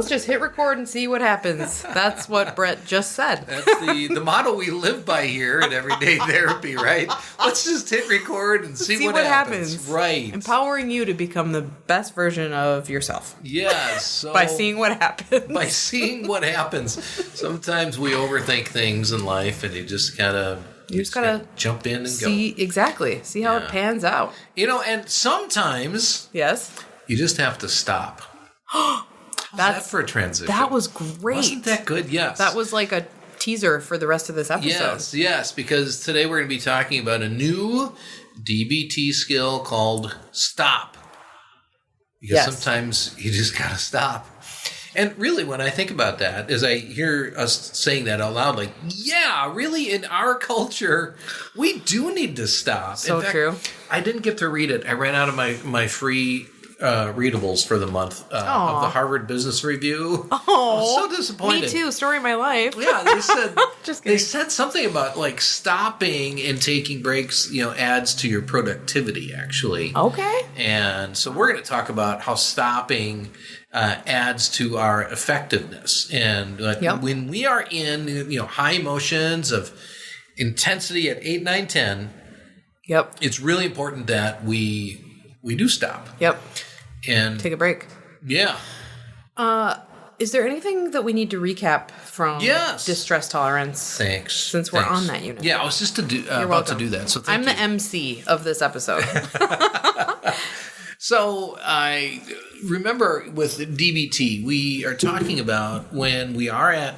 Let's just hit record and see what happens. That's what Brett just said. That's the motto we live by here at Everyday Therapy, right? Let's just hit record and see what happens. Right. Empowering you to become the best version of yourself. Yes. So by seeing what happens. By seeing what happens. Sometimes we overthink things in life, and you just gotta jump in and see, go. Exactly. See how it pans out. And sometimes you just have to stop. That's that for a transition. That was great. Wasn't that good? Yes. That was like a teaser for the rest of this episode. Yes, because today we're going to be talking about a new DBT skill called stop. Because sometimes you just got to stop. And really, when I think about that, as I hear us saying that out loud, like, yeah, really, in our culture, we do need to stop. So in fact, true. I didn't get to read it. I ran out of my free readables for the month of the Harvard Business Review. Oh, I was so disappointed. Me too. Story of my life. Yeah, they said Just kidding. They said something about like stopping and taking breaks. Adds to your productivity. Actually, okay. And so we're going to talk about how stopping adds to our effectiveness. And when we are in high emotions of intensity at 8, 9, 10, it's really important that we do stop. Yep. And take a break. Yeah. Is there anything that we need to recap from distress tolerance? Thanks. Since we're on that unit. Yeah, I was just about to do that. So I'm the MC of this episode. So I remember with DBT, we are talking about when we are at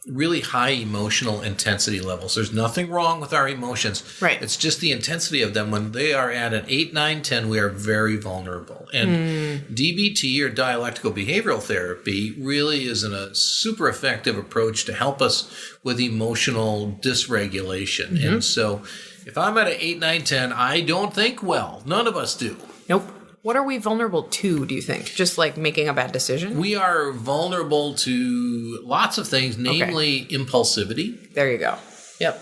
really high emotional intensity levels. There's nothing wrong with our emotions. Right. It's just the intensity of them. When they are at an 8, 9, 10, we are very vulnerable. And DBT, or dialectical behavioral therapy, really is a super effective approach to help us with emotional dysregulation. Mm-hmm. And so if I'm at an 8, 9, 10, I don't think well. None of us do. Nope. What are we vulnerable to, do you think? Just like making a bad decision? We are vulnerable to lots of things, namely impulsivity. There you go. Yep.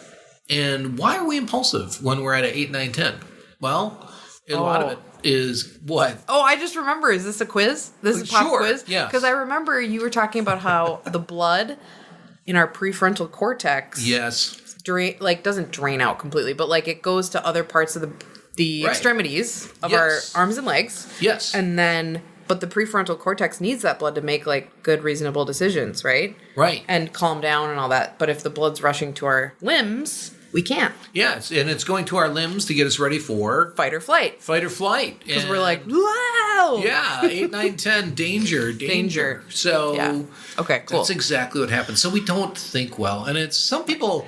And why are we impulsive when we're at an 8, 9, 10? Well, a lot of it is what? Oh, I just remember. Is this a quiz? This is a pop quiz? Yeah. Because I remember you were talking about how the blood in our prefrontal cortex doesn't drain out completely, but like it goes to other parts of the extremities of our arms and legs. Yes. And then, but the prefrontal cortex needs that blood to make like good, reasonable decisions, right? Right. And calm down and all that. But if the blood's rushing to our limbs, we can't. Yes, and it's going to our limbs to get us ready for fight or flight. Fight or flight. Because we're like, wow. Yeah, 8, 9, 10, danger. So okay, cool. That's exactly what happens. So we don't think well. And some people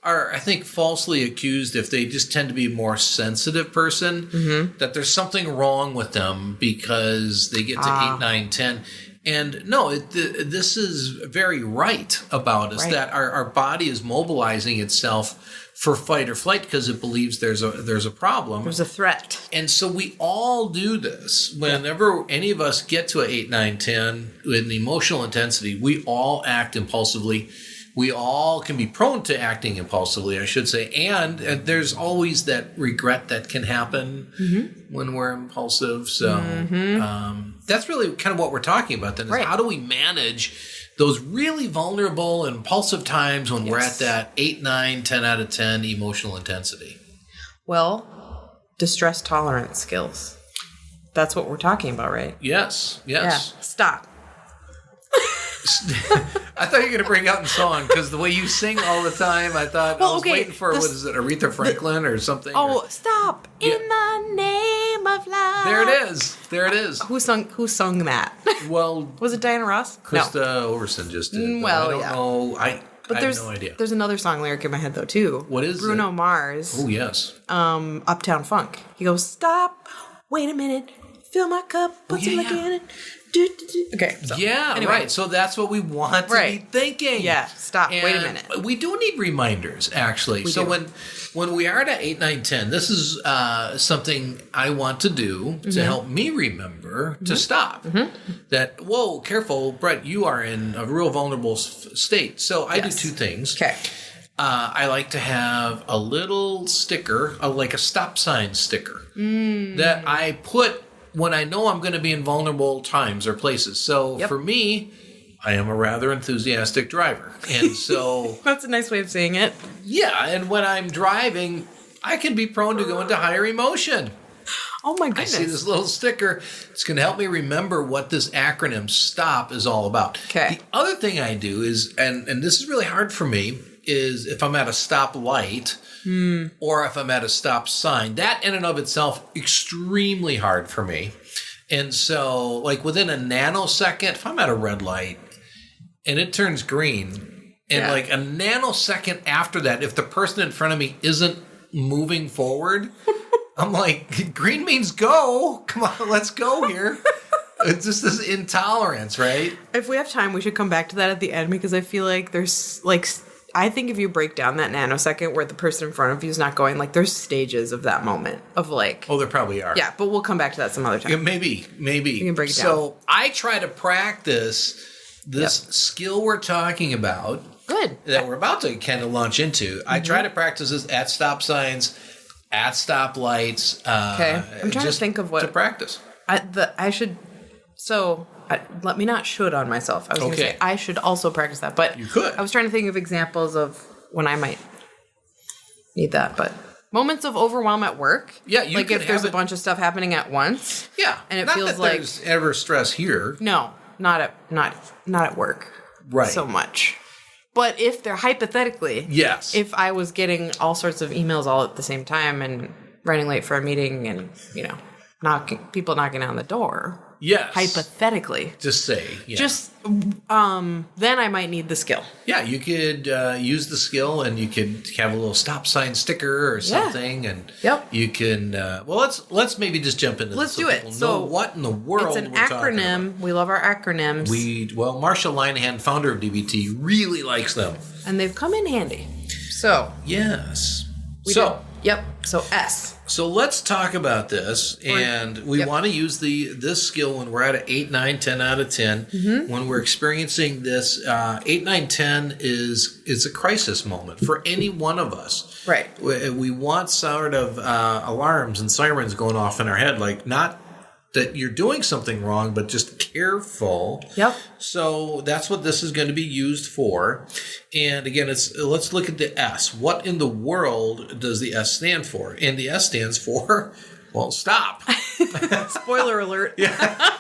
are, I think, falsely accused, if they just tend to be a more sensitive person, that there's something wrong with them because they get to 8, 9, 10. And no, this is very right about us, that our body is mobilizing itself for fight or flight because it believes there's a problem. There's a threat. And so we all do this. Whenever any of us get to an 8, 9, 10 with an emotional intensity, we all act impulsively. We all can be prone to acting impulsively, I should say. And there's always that regret that can happen when we're impulsive. So that's really kind of what we're talking about then, is how do we manage those really vulnerable and impulsive times when we're at that 8, 9, 10 out of 10 emotional intensity? Well, distress tolerance skills. That's what we're talking about, right? Yes. Yeah. Stop. I thought you were going to bring out in song, because the way you sing all the time, I thought I was waiting for, what is it, Aretha Franklin or something? Oh, stop. In the name of love. There it is. Who sung that? Well, was it Diana Ross? Christa Overson just did. Well, I don't know. I have no idea. There's another song lyric in my head, though, too. What is Bruno Mars. Oh, yes. Uptown Funk. He goes, stop, wait a minute, fill my cup, put some liquor in it. Okay. So, anyway. Right. So that's what we want to be thinking. Yeah. Stop. And wait a minute. We do need reminders, actually. When we are at 8, 9, 10, this is something I want to do to help me remember to stop. That, whoa, careful, Brett, you are in a real vulnerable state. So I do two things. Okay. I like to have a little sticker, like a stop sign sticker, that I put when I know I'm going to be in vulnerable times or places. So for me, I am a rather enthusiastic driver. And so... That's a nice way of saying it. Yeah, and when I'm driving, I can be prone to go into higher emotion. Oh my goodness. I see this little sticker. It's going to help me remember what this acronym STOP is all about. Okay. The other thing I do is, and this is really hard for me, is if I'm at a stoplight or if I'm at a stop sign, that in and of itself, extremely hard for me. And so, like within a nanosecond, if I'm at a red light and it turns green, and like a nanosecond after that, if the person in front of me isn't moving forward, I'm like, green means go. Come on, let's go here. It's just this intolerance, right? If we have time, we should come back to that at the end because I feel like there's like, I think if you break down that nanosecond where the person in front of you is not going, like there's stages of that moment of like. Oh, there probably are. Yeah, but we'll come back to that some other time. Yeah, maybe. You can break it down. So I try to practice this skill we're talking about. Good. That we're about to kind of launch into. I try to practice this at stop signs, at stoplights. Okay. I'm trying to think of what. To practice. I should. So let me not should on myself. I was going to say I should also practice that. But you could. I was trying to think of examples of when I might need that. But moments of overwhelm at work. Yeah, you like could if there's a bunch of stuff happening at once. Yeah. And it not feels that like there's ever stress here. No, not at work. Right. So much. But if they're hypothetically, if I was getting all sorts of emails all at the same time and running late for a meeting and, people knocking on the door. Yes. Hypothetically. Just say. Yeah. Then I might need the skill. Yeah, you could use the skill and you could have a little stop sign sticker or something. And you can, let's maybe just jump into this. Let's do it. So what in the world it's an acronym. We love our acronyms. Marshall Linehan, founder of DBT, really likes them. And they've come in handy. So. Yes. So S. So let's talk about this, and we want to use this skill when we're at an 8, 9, 10 out of 10. Mm-hmm. When we're experiencing this, 8, 9, 10 is a crisis moment for any one of us. Right. We want sort of alarms and sirens going off in our head, like not that you're doing something wrong, but just careful. Yep. So that's what this is going to be used for. And again, let's look at the S. What in the world does the S stand for? And the S stands for, stop. Spoiler alert. Yeah.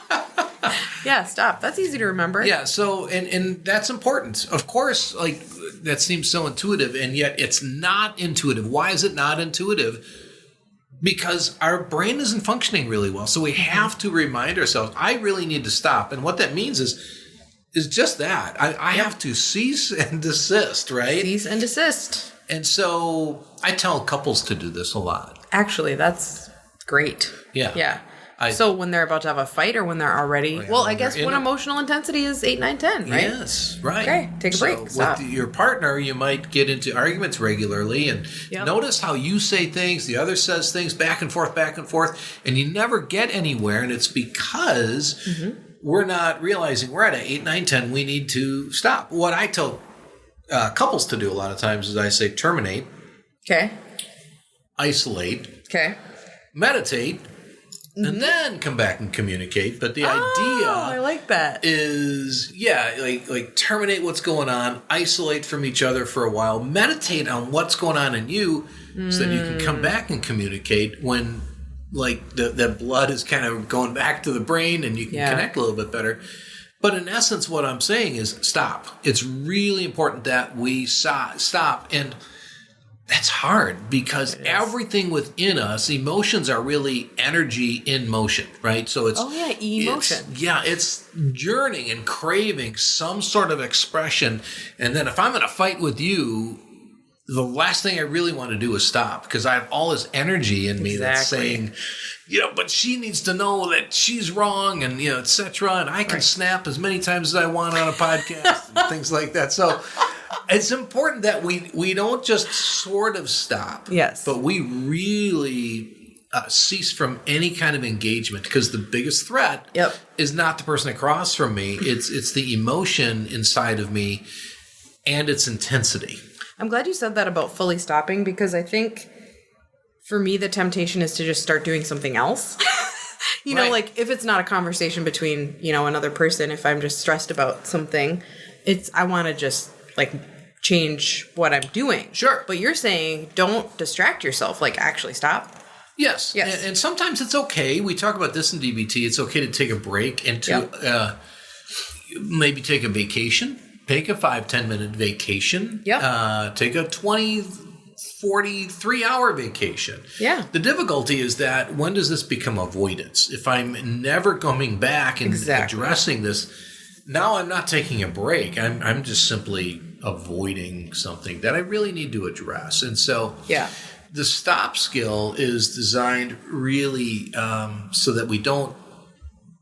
Yeah, stop. That's easy to remember. Yeah, so, and that's important. Of course, like, that seems so intuitive, and yet it's not intuitive. Why is it not intuitive? Because our brain isn't functioning really well. So we have to remind ourselves, I really need to stop. And what that means is just that. I have to cease and desist, right? Cease and desist. And so I tell couples to do this a lot. Actually, that's great. Yeah. Yeah. So when they're about to have a fight or when they're already... I guess when emotional intensity is 8, 9, 10, right? Yes, right. Okay, take a break. Stop. With your partner, you might get into arguments regularly and notice how you say things, the other says things back and forth, and you never get anywhere. And it's because we're not realizing we're at an 8, 9, 10. We need to stop. What I tell couples to do a lot of times is I say terminate. Okay. Isolate. Okay. Meditate. And then come back and communicate. But the idea I like that. is, like terminate what's going on, isolate from each other for a while, meditate on what's going on in you so that you can come back and communicate when like the blood is kind of going back to the brain and you can connect a little bit better. But in essence, what I'm saying is stop. It's really important that we stop. And that's hard because everything within us, emotions are really energy in motion, right? So it's emotion. It's yearning and craving some sort of expression. And then if I'm in a fight with you, the last thing I really want to do is stop because I have all this energy in me that's saying, but she needs to know that she's wrong and, et cetera. And I can snap as many times as I want on a podcast and things like that. So it's important that we don't just sort of stop. Yes. But we really cease from any kind of engagement because the biggest threat is not the person across from me. It's the emotion inside of me and its intensity. I'm glad you said that about fully stopping because I think for me the temptation is to just start doing something else. You know, like if it's not a conversation between, another person, if I'm just stressed about something, I want to just like change what I'm doing. Sure. But you're saying don't distract yourself, like actually stop. Yes. And sometimes it's okay. We talk about this in DBT. It's okay to take a break and to maybe take a vacation. Take a 5-10 minute vacation. Yep. Take a 20, 40, 3-hour vacation. Yeah. The difficulty is that when does this become avoidance? If I'm never coming back and addressing this, now I'm not taking a break. I'm just simply avoiding something that I really need to address. And so the stop skill is designed really so that we don't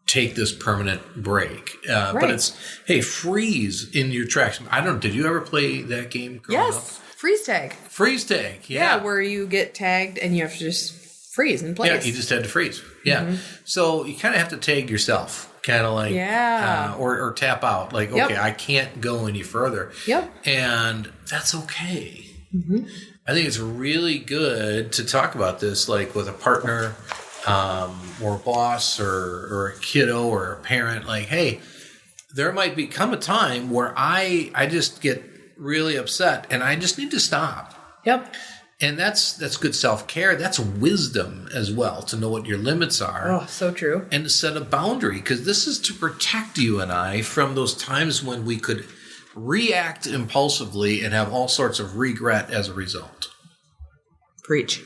take this permanent break. But it's, hey, freeze in your tracks. Did you ever play that game growing up? Freeze tag. Freeze tag, yeah. Where you get tagged and you have to just freeze in place. Yeah, you just had to freeze. Yeah. Mm-hmm. So you kind of have to tag yourself, kind of like, or tap out. Like, okay, I can't go any further. Yep. And that's okay. Mm-hmm. I think it's really good to talk about this, like with a partner, or a boss or a kiddo or a parent, like, hey, there might become a time where I just get really upset and I just need to stop. Yep. And that's good self-care. That's wisdom as well, to know what your limits are. Oh, so true. And to set a boundary, because this is to protect you and I from those times when we could react impulsively and have all sorts of regret as a result. Preach.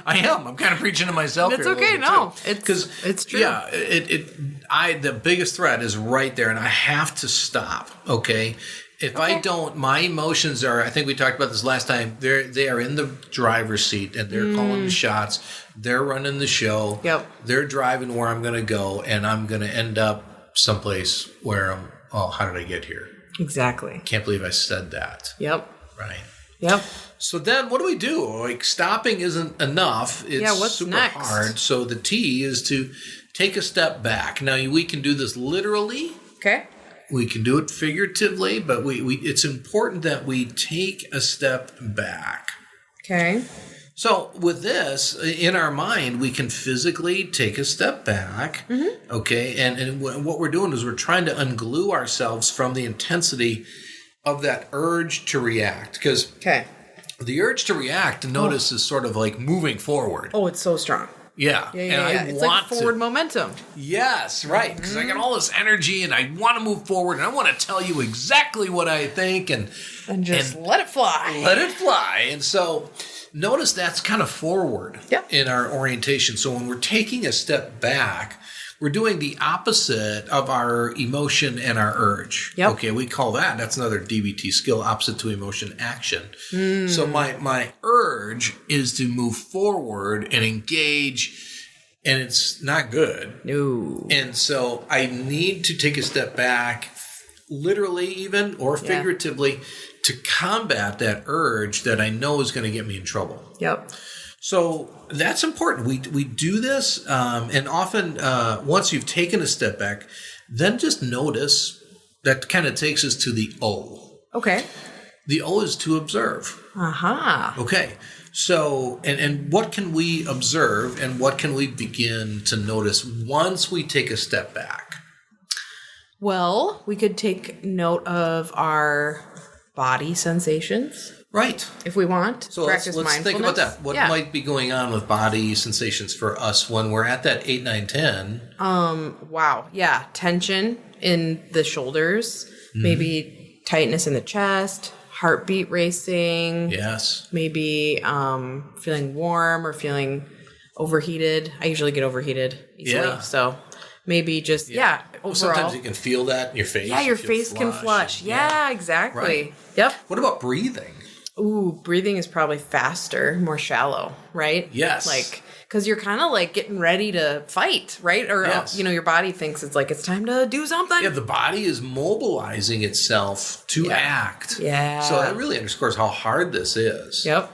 I am. I'm kind of preaching to myself. It's here okay. No, it's true. Yeah, the biggest threat is right there, and I have to stop. Okay, if I don't, my emotions are. I think we talked about this last time. They are in the driver's seat, and they're calling the shots. They're running the show. Yep. They're driving where I'm going to go, and I'm going to end up someplace where I'm. Oh, how did I get here? Exactly. Can't believe I said that. Yep. Right. Yep. So then what do we do? Like, stopping isn't enough. It's what's super next? hard. So the T is to take a step back. Now, we can do this literally. Okay. We can do it figuratively, but we it's important that we take a step back. Okay. So with this, in our mind, we can physically take a step back, okay? And what we're doing is we're trying to unglue ourselves from the intensity of that urge to react. Because the urge to react, notice, is sort of like moving forward. Oh, it's so strong. Yeah. And it's like forward momentum. Yes, right. Because I got all this energy and I want to move forward and I want to tell you exactly what I think and just let it fly. Let it fly. And so notice that's kind of forward in our orientation. So when we're taking a step back, we're doing the opposite of our emotion and our urge. Yep. Okay, we call that's another DBT skill, opposite to emotion, action. So my urge is to move forward and engage, and it's not good. No. And so I need to take a step back, literally even, or figuratively, to combat that urge that I know is going to get me in trouble. Yep. So that's important. We do this, and often once you've taken a step back, then just notice. That kind of takes us to the O. Okay. The O is to observe. Aha. Okay. So, and what can we observe, and what can we begin to notice once we take a step back? Well, we could take note of our body sensations. Right. If we want. So let's think about that. What might be going on with body sensations for us when we're at that 8, 9, 10? Wow. Yeah. Tension in the shoulders. Maybe tightness in the chest. Heartbeat racing. Yes. Maybe feeling warm or feeling overheated. I usually get overheated easily. Yeah. So maybe just, overall. Well, sometimes you can feel that in your face. Yeah, your face can flush. Yeah, exactly. Right. Yep. What about breathing? Ooh, breathing is probably faster, more shallow, right? Yes. Like, because you're kind of like getting ready to fight, right? Or, your body thinks it's time to do something. Yeah, the body is mobilizing itself to act. Yeah. So that really underscores how hard this is. Yep.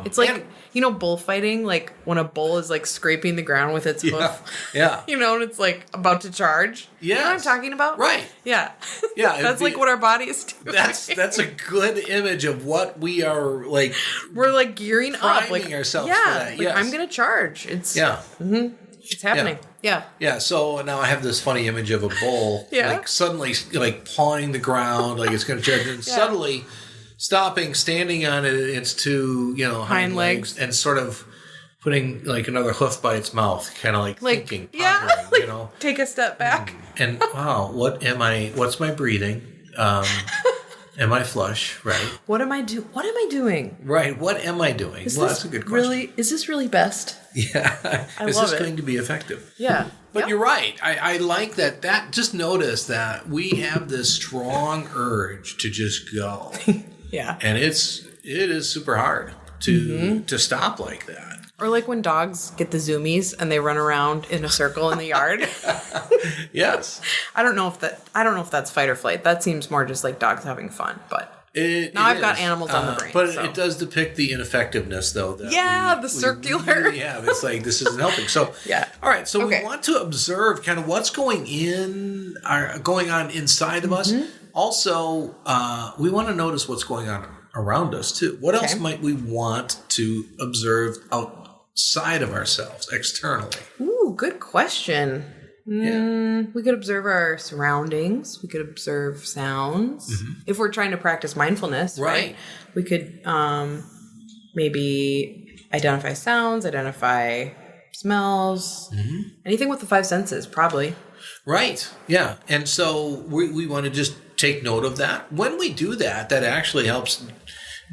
It's like you know, bullfighting, like when a bull is like scraping the ground with its hoof. Yeah. You know, and it's like about to charge. Yeah. You know what I'm talking about? Right. Yeah. Yeah. That's like what our body is doing. That's a good image of what we are like. We're like gearing up. Like, ourselves for that. Like, yes. I'm going to charge. It's It's happening. Yeah. Yeah. So now I have this funny image of a bull like suddenly like pawing the ground like it's going to charge and suddenly stopping, standing on its two, hind legs and sort of putting like another hoof by its mouth, kind of like thinking, pondering, like, take a step back. And wow, what's my breathing? Am I flush? Right. What am I doing? Right. What am I doing? That's a good question. Is this really best? Yeah. Is this going to be effective? Yeah. But you're right. I like that. Just notice that we have this strong urge to just go. Yeah. And it is super hard to stop like that. Or like when dogs get the zoomies and they run around in a circle in the yard. Yes. I don't know if that's fight or flight. That seems more just like dogs having fun, but I've got animals on the brain. But it does depict the ineffectiveness, though. The circular. It's like this isn't helping. So all right. So we want to observe kind of what's going on inside of us. Also, we want to notice what's going on around us too. What else might we want to observe outside of ourselves, externally? Ooh, good question. We could observe our surroundings. We could observe sounds. If we're trying to practice mindfulness, right? We could maybe identify sounds, identify smells, anything with the five senses, probably. Right. Yeah. And so we want to just take note of that. When we do that, that actually helps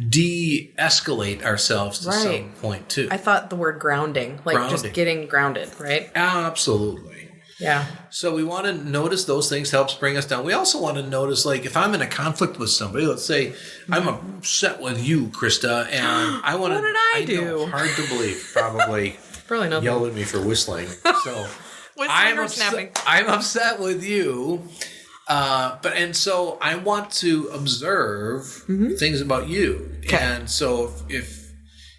de-escalate ourselves to some point too. I thought the word grounding, just getting grounded, right? Absolutely. Yeah. So we want to notice those things, helps bring us down. We also want to notice, like, if I'm in a conflict with somebody, let's say I'm upset with you, Christa, and I want to... What did I do? Know, hard to believe, probably nothing. Yelled at me for whistling. So snapping. I'm upset with you. And so I want to observe things about you. Okay. And so if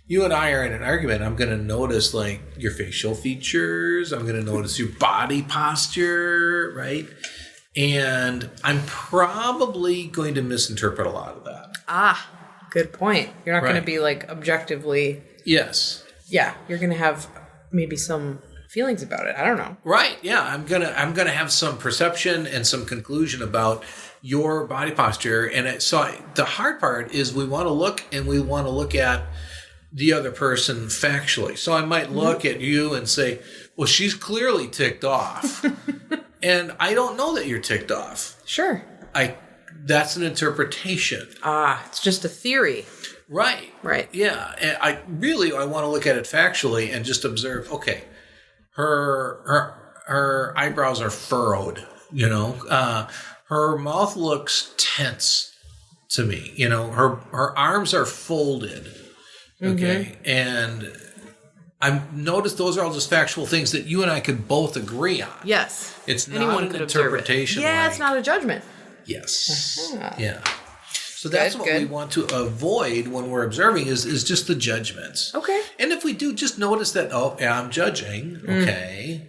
you and I are in an argument, I'm going to notice like your facial features. I'm going to notice your body posture, right? And I'm probably going to misinterpret a lot of that. Good point. You're not going to be like objectively. Yes. Yeah. You're going to have maybe some feelings about it. I don't know. Right. Yeah. I'm gonna have some perception and some conclusion about your body posture. And so the hard part is we want to look at the other person factually. So I might look at you and say, well, she's clearly ticked off. And I don't know that you're ticked off. Sure. That's an interpretation. It's just a theory. Right. Right. Yeah. And I want to look at it factually and just observe, okay, her eyebrows are furrowed, her mouth looks tense to me, her arms are folded. Okay. And I've noticed those are all just factual things that you and I could both agree on. Yes. It's not an interpretation. Yeah, it's not a judgment. Yes. Yeah. So that's what we want to avoid when we're observing is just the judgments. Okay. And if we do, just notice that, I'm judging. Okay.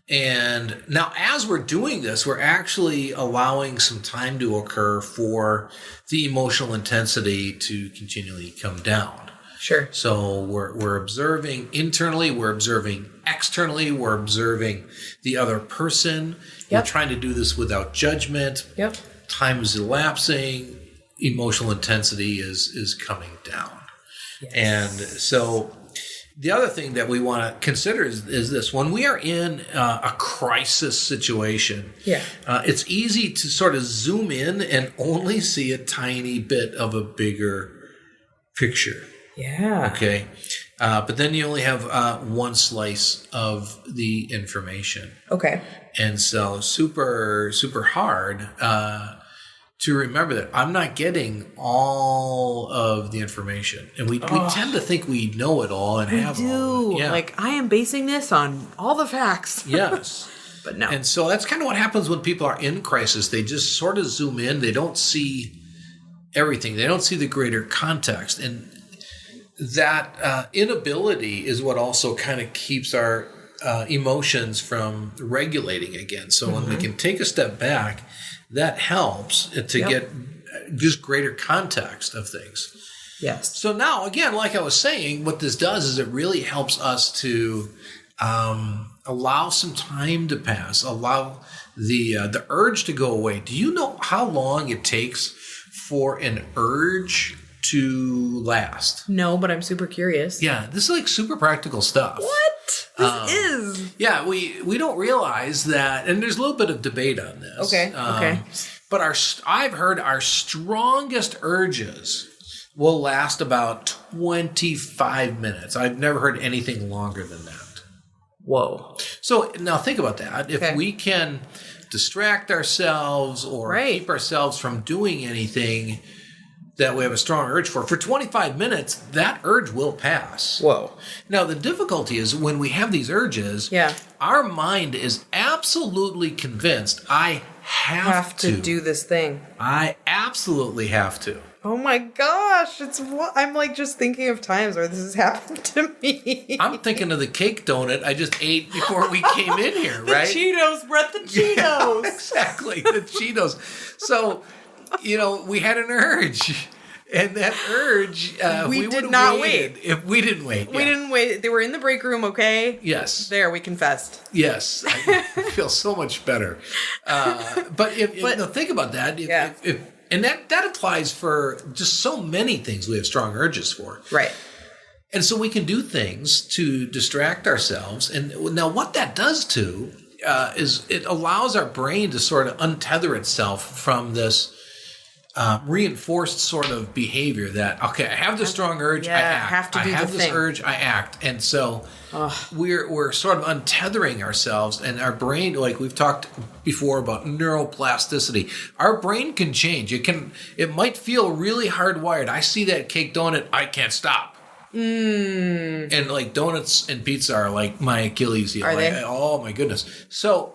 And now as we're doing this, we're actually allowing some time to occur for the emotional intensity to continually come down. Sure. So we're observing internally, we're observing externally, we're observing the other person. Yep. We're trying to do this without judgment. Yep. Time is elapsing. Emotional intensity is coming down. Yes. And so the other thing that we want to consider is this. When we are in a crisis situation, it's easy to sort of zoom in and only see a tiny bit of a bigger picture. Yeah. Okay. But then you only have one slice of the information. Okay. And so super, super hard to remember that I'm not getting all of the information. And we tend to think we know it all and have all of it. Yeah. Like, I am basing this on all the facts. Yes. But no. And so that's kind of what happens when people are in crisis. They just sort of zoom in. They don't see everything. They don't see the greater context. And that inability is what also kind of keeps our emotions from regulating again. So when we can take a step back, that helps to get just greater context of things. Yes. So now, again, like I was saying, what this does is it really helps us to allow some time to pass, allow the urge to go away. Do you know how long it takes for an urge to last? No, but I'm super curious. Yeah, this is like super practical stuff. What? This is. Yeah, we don't realize that, and there's a little bit of debate on this. Okay. But I've heard our strongest urges will last about 25 minutes. I've never heard anything longer than that. Whoa. So now think about that. If we can distract ourselves or keep ourselves from doing anything that we have a strong urge for 25 minutes, that urge will pass. Whoa. Now, the difficulty is when we have these urges, our mind is absolutely convinced, I have to do this thing. I absolutely have to. Oh my gosh, I'm like just thinking of times where this has happened to me. I'm thinking of the cake donut I just ate before we came in here, right? The Cheetos, Brett, the Cheetos. Yeah, exactly, the Cheetos. So, we had an urge. And that urge, we did not wait. If we didn't wait. We didn't wait. They were in the break room, okay? Yes. There, we confessed. Yes. I feel so much better. But think about that. And that applies for just so many things we have strong urges for. Right. And so we can do things to distract ourselves. And now what that does too is it allows our brain to sort of untether itself from this reinforced sort of behavior that, okay, I have this strong urge, I act. Have to do I have the this thing. urge, I act. And so we're sort of untethering ourselves, and our brain, like we've talked before about neuroplasticity, our brain can change. It might feel really hardwired. I see that cake donut, I can't stop. And like donuts and pizza are like my Achilles heel. Are they? Oh my goodness. So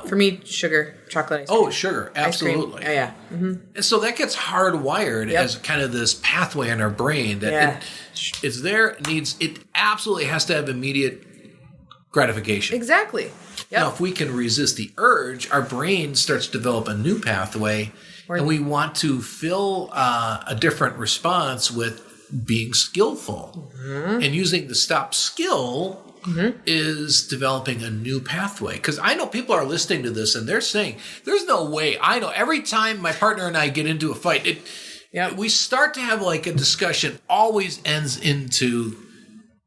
for me, sugar, chocolate ice cream. Oh, sugar, absolutely. Oh yeah. Mm-hmm. And so that gets hardwired as kind of this pathway in our brain that it's there. It absolutely has to have immediate gratification. Exactly. Yep. Now, if we can resist the urge, our brain starts to develop a new pathway, and we want to fill a different response with being skillful. And using the stop skill is developing a new pathway. Because I know people are listening to this and they're saying, there's no way. I know every time my partner and I get into a fight, we start to have like a discussion, always ends into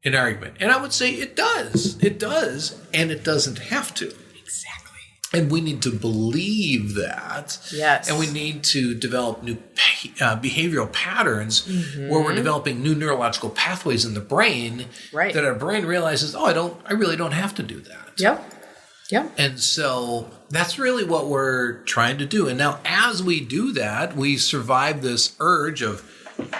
an argument. And I would say it does. It does. And it doesn't have to. Exactly. And we need to believe that. Yes. And we need to develop new behavioral patterns where we're developing new neurological pathways in the brain that our brain realizes, I really don't have to do that. Yep. And so that's really what we're trying to do. And now as we do that, we survive this urge of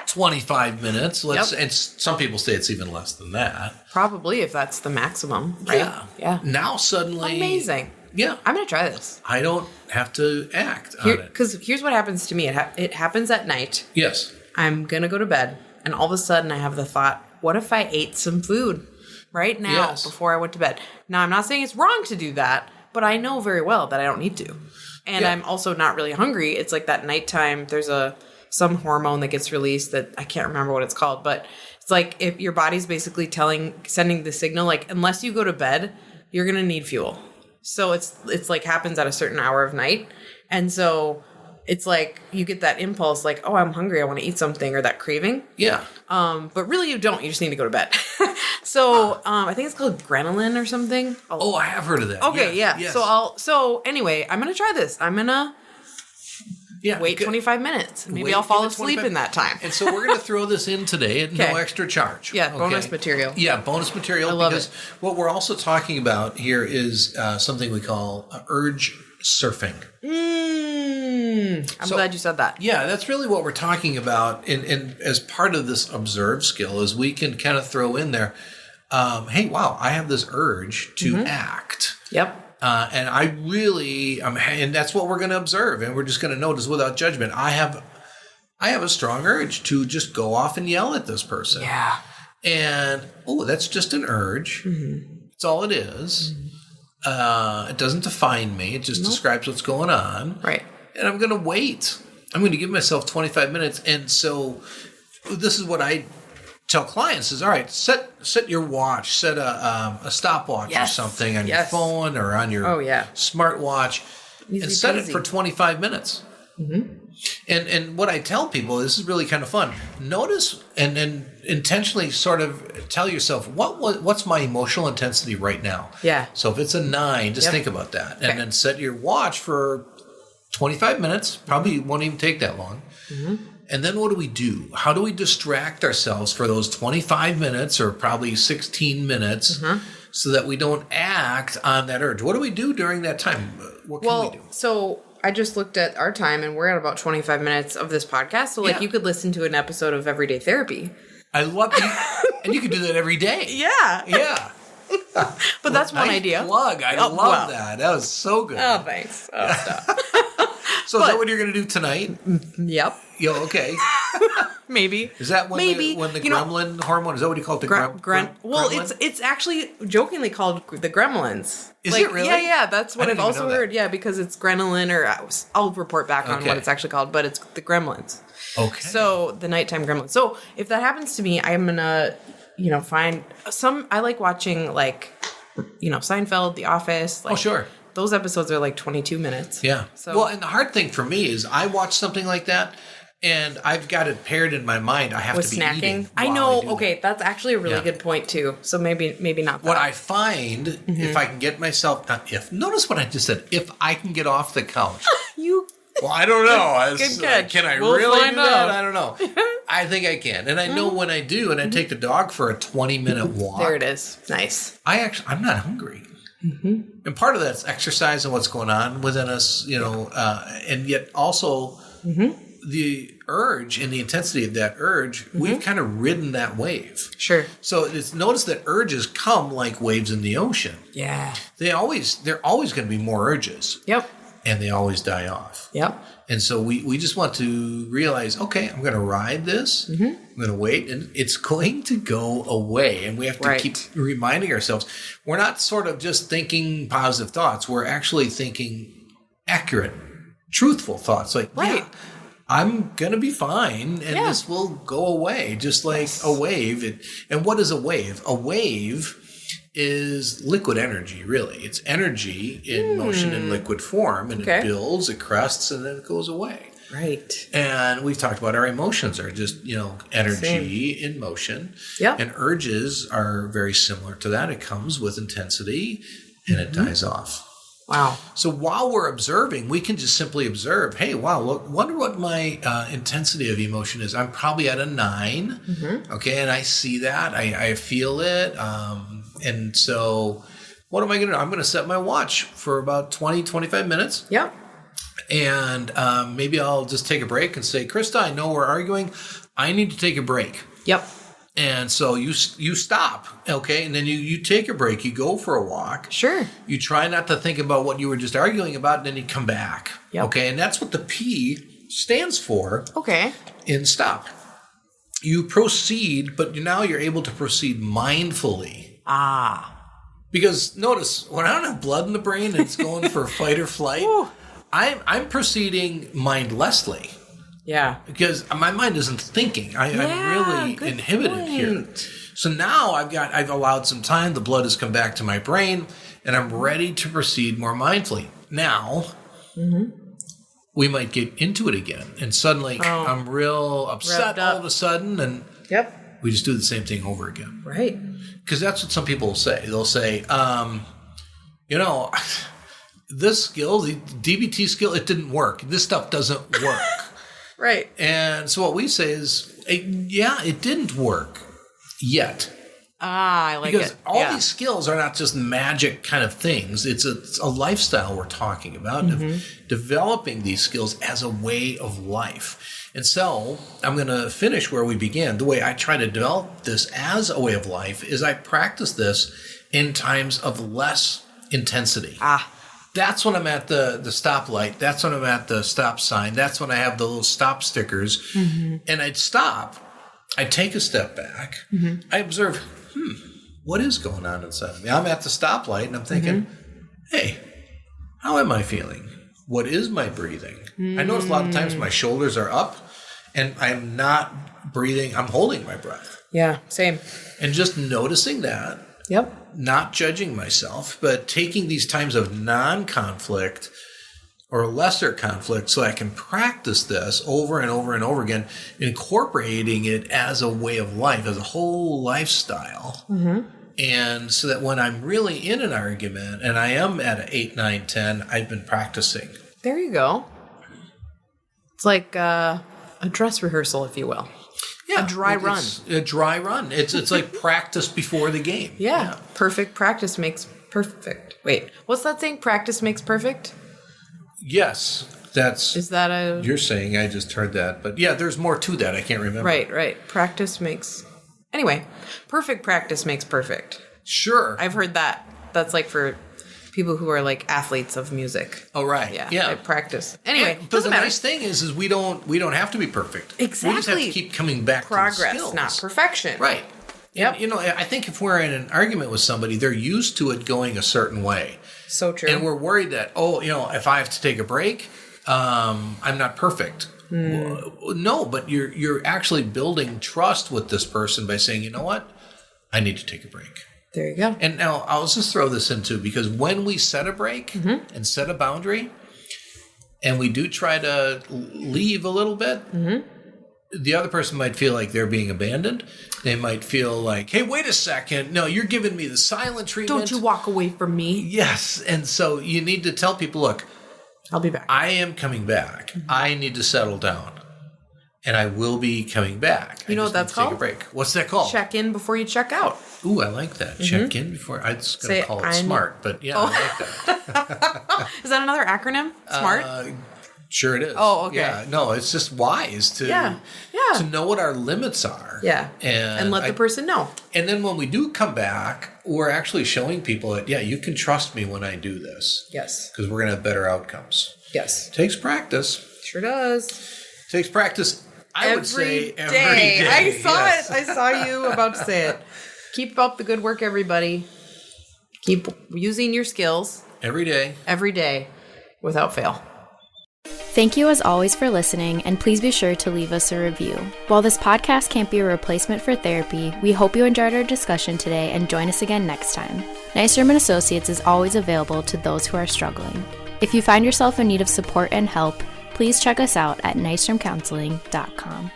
25 minutes. And some people say it's even less than that. Probably if that's the maximum, right? Yeah. Now suddenly... Amazing. Yeah. I'm going to try this. I don't have to act on it. Because here's what happens to me. It happens at night. Yes. I'm going to go to bed. And all of a sudden I have the thought, what if I ate some food right now before I went to bed? Now, I'm not saying it's wrong to do that, but I know very well that I don't need to. And I'm also not really hungry. It's like that nighttime, there's some hormone that gets released that I can't remember what it's called, but it's like if your body's basically sending the signal, like, unless you go to bed, you're going to need fuel. So it's like happens at a certain hour of night. And so it's like you get that impulse like, oh, I'm hungry, I want to eat something, or that craving. Yeah. But really you don't. You just need to go to bed. So I think it's called ghrelin or something. I have heard of that. Okay, Yes. So anyway, I'm going to try this. I'm going to wait 25 minutes. Maybe I'll fall asleep in that time. And so we're going to throw this in today at no extra charge. Yeah, bonus material. Yeah, bonus material. I love because what we're also talking about here is something we call urge surfing. I'm glad you said that. Yeah, that's really what we're talking about. And as part of this observe skill is we can kind of throw in there, hey, wow, I have this urge to act. Yep. And I really, and that's what we're going to observe, and we're just going to notice without judgment. I have I have a strong urge to just go off and yell at this person. Yeah. And, that's just an urge. Mm-hmm. That's all it is. Mm-hmm. It doesn't define me. It just describes what's going on. Right. And I'm going to wait. I'm going to give myself 25 minutes. And so this is what I tell clients is, all right, set your watch, set a stopwatch or something on your phone or on your smartwatch and set it for 25 minutes. Mm-hmm. And what I tell people, this is really kind of fun. Notice and intentionally sort of tell yourself, what's my emotional intensity right now? Yeah. So if it's a 9, just think about that. Okay. And then set your watch for 25 minutes. Probably won't even take that long. Mm-hmm. And then what do? How do we distract ourselves for those 25 minutes or probably 16 minutes so that we don't act on that urge? What do we do during that time? What can we do? So I just looked at our time and we're at about 25 minutes of this podcast. So you could listen to an episode of Everyday Therapy. I love it. And you can do that every day. Yeah. Yeah. But that's one idea. Plug. I love that. That was so good. Oh, thanks. Oh, stop. So is that what you're going to do tonight? Yep. Yo, okay. Maybe. Is that when the gremlin hormone? Is that what you call it? Well, it's actually jokingly called the gremlins. Is it really? Yeah. That's what I've also heard. Yeah, because it's ghrelin, or I'll report back on what it's actually called, but it's the gremlins. Okay. So the nighttime gremlins. So if that happens to me, I'm gonna, find some. I like watching Seinfeld, The Office. Oh, sure. Those episodes are like 22 minutes. Yeah. So, and the hard thing for me is I watch something like that, and I've got it paired in my mind. I have to be snacking. Eating. I know. Okay, that's actually a really good point too. So maybe not. That. What I find, if I can get myself, notice what I just said. If I can get off the couch, Well, I don't know. Good catch. Can I really do that? I don't know. I think I can, and I know when I do, and I take the dog for a 20-minute walk. There it is. Nice. I'm not hungry. Mm-hmm. And part of that's exercise and what's going on within us, and yet also the urge and the intensity of that urge, we've kind of ridden that wave. Sure. So notice that urges come like waves in the ocean. Yeah. They're always going to be more urges. Yep. And they always die off. Yep. And so we just want to realize, okay, I'm going to ride this. Mm-hmm. I'm going to wait, and it's going to go away. And we have to keep reminding ourselves, we're not sort of just thinking positive thoughts. We're actually thinking accurate, truthful thoughts. Like, I'm going to be fine, and this will go away, just like a wave. And what is a wave? A wave is liquid energy, really. It's energy in motion in liquid form, and it builds, it crests, and then it goes away. Right. And we've talked about our emotions are just, energy in motion. Yeah. And urges are very similar to that. It comes with intensity, and it dies off. Wow. So while we're observing, we can just simply observe, hey, wow, look, wonder what my intensity of emotion is. I'm probably at a 9. Mm-hmm. Okay, and I see that. I feel it. And so what am I going to do? I'm going to set my watch for about 20, 25 minutes. Yep. And maybe I'll just take a break and say, Christa, I know we're arguing. I need to take a break. Yep. And so you stop, okay? And then you take a break. You go for a walk. Sure. You try not to think about what you were just arguing about, and then you come back. Yep. Okay? And that's what the P stands for. Okay. In stop. You proceed, but now you're able to proceed mindfully. Because notice, when I don't have blood in the brain and it's going for fight or flight, I'm proceeding mindlessly. Yeah. Because my mind isn't thinking. I'm really inhibited here. So now I've allowed some time. The blood has come back to my brain, and I'm ready to proceed more mindfully. Now, we might get into it again, and suddenly I'm real upset all of a sudden, and we just do the same thing over again. Right. Because that's what some people will say. They'll say, this skill, the DBT skill, it didn't work. This stuff doesn't work. Right. And so what we say is, it didn't work yet. I like because it. Because all these skills are not just magic kind of things. It's a lifestyle we're talking about, of developing these skills as a way of life. And so I'm going to finish where we began. The way I try to develop this as a way of life is I practice this in times of less intensity. That's when I'm at the stoplight. That's when I'm at the stop sign. That's when I have the little stop stickers. Mm-hmm. And I'd stop. I'd take a step back. Mm-hmm. I observe, what is going on inside of me? I'm at the stoplight and I'm thinking, hey, how am I feeling? What is my breathing? I notice a lot of times my shoulders are up and I'm not breathing. I'm holding my breath. Yeah, same. And just noticing that. Yep. Not judging myself, but taking these times of non-conflict or lesser conflict so I can practice this over and over and over again, incorporating it as a way of life, as a whole lifestyle. Mm-hmm. And so that when I'm really in an argument and I am at an 8, 9, 10, I've been practicing. There you go. It's like a dress rehearsal, if you will. Yeah, a dry run. A dry run. It's like practice before the game. Yeah. Perfect practice makes perfect. Wait, what's that saying? Practice makes perfect? Yes. Is that a... You're saying, I just heard that. But yeah, there's more to that. I can't remember. Right. Practice makes... Anyway, perfect practice makes perfect. Sure. I've heard that. That's like for people who are like athletes of music. Oh, right. Yeah. I practice. Anyway, but the nice thing is we don't have to be perfect. Exactly. We just have to keep coming back to the skills. Progress, not perfection. Right. Yep. And, I think if we're in an argument with somebody, they're used to it going a certain way. So true. And we're worried that, if I have to take a break, I'm not perfect. No, but you're actually building trust with this person by saying, you know what? I need to take a break. There you go. And now I'll just throw this in too, because when we set a break and set a boundary, and we do try to leave a little bit, the other person might feel like they're being abandoned. They might feel like, hey, wait a second. No, you're giving me the silent treatment. Don't you walk away from me. Yes. And so you need to tell people, look, I'll be back. I am coming back. I need to settle down. And I will be coming back. You know what that's called? Take a break. What's that called? Check in before you check out. Ooh, I like that. Check in before. I was going to call it SMART, but yeah, I like that. Is that another acronym? SMART? Sure it is. Oh, okay. Yeah, no, it's just wise to know what our limits are. Yeah. And let the person know. And then when we do come back, we're actually showing people that, you can trust me when I do this. Yes. Because we're going to have better outcomes. Yes. It takes practice. Sure does. It takes practice, I would say, every day. I saw it. I saw you about to say it. Keep up the good work, everybody. Keep using your skills. Every day. Every day. Without fail. Thank you as always for listening, and please be sure to leave us a review. While this podcast can't be a replacement for therapy, we hope you enjoyed our discussion today and join us again next time. Nystrom & Associates is always available to those who are struggling. If you find yourself in need of support and help, please check us out at nystromcounseling.com.